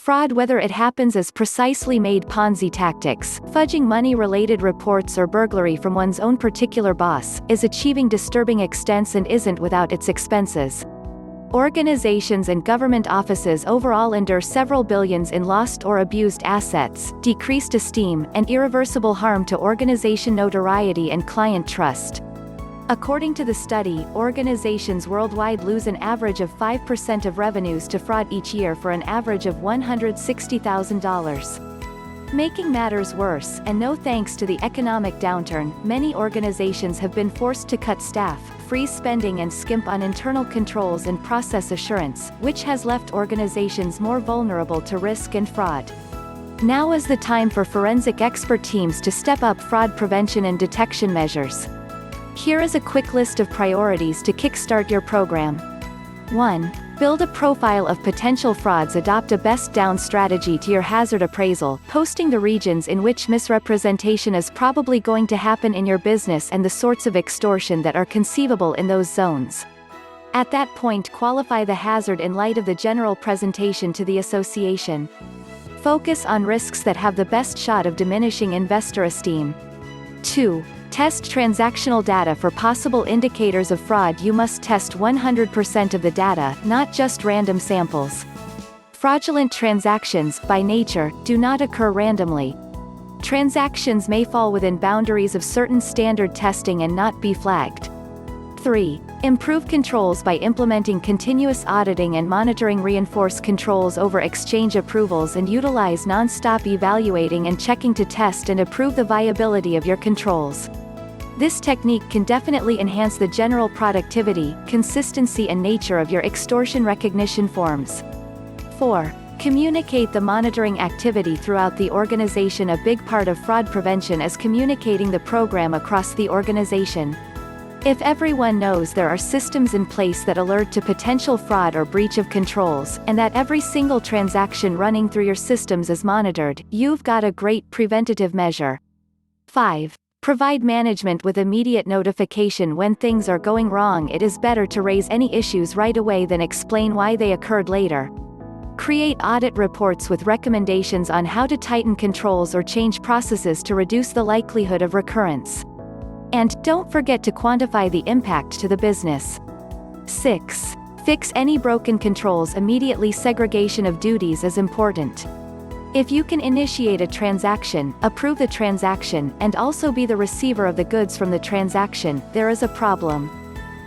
Fraud, whether it happens as precisely made Ponzi tactics, fudging money-related reports or burglary from one's own particular boss, is achieving disturbing extents and isn't without its expenses. Organizations and government offices overall endure several billions in lost or abused assets, decreased esteem, and irreversible harm to organization notoriety and client trust. According to the study, organizations worldwide lose an average of 5% of revenues to fraud each year for an average of $160,000. Making matters worse, and no thanks to the economic downturn, many organizations have been forced to cut staff, freeze spending and skimp on internal controls and process assurance, which has left organizations more vulnerable to risk and fraud. Now is the time for forensic expert teams to step up fraud prevention and detection measures. Here is a quick list of priorities to kickstart your program. 1. Build a profile of potential frauds. Adopt a best-down strategy to your hazard appraisal, posting the regions in which misrepresentation is probably going to happen in your business and the sorts of extortion that are conceivable in those zones. At that point, qualify the hazard in light of the general presentation to the association. Focus on risks that have the best shot of diminishing investor esteem. 2. Test transactional data for possible indicators of fraud. You must test 100% of the data, not just random samples. Fraudulent transactions, by nature, do not occur randomly. Transactions may fall within boundaries of certain standard testing and not be flagged. 3. Improve controls by implementing continuous auditing and monitoring. Reinforce controls over exchange approvals and utilize nonstop evaluating and checking to test and approve the viability of your controls. This technique can definitely enhance the general productivity, consistency and nature of your extortion recognition forms. 4. Communicate the monitoring activity throughout the organization. A big part of fraud prevention is communicating the program across the organization. If everyone knows there are systems in place that alert to potential fraud or breach of controls, and that every single transaction running through your systems is monitored, you've got a great preventative measure. 5. Provide management with immediate notification when things are going wrong. It is better to raise any issues right away than explain why they occurred later. Create audit reports with recommendations on how to tighten controls or change processes to reduce the likelihood of recurrence. And don't forget to quantify the impact to the business. 6. Fix any broken controls immediately. Segregation of duties is important. If you can initiate a transaction, approve the transaction, and also be the receiver of the goods from the transaction, there is a problem.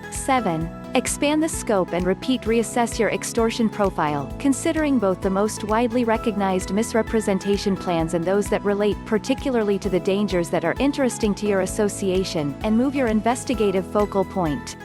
7. Expand the scope and reassess your extortion profile, considering both the most widely recognized misrepresentation plans and those that relate particularly to the dangers that are interesting to your association, and move your investigative focal point.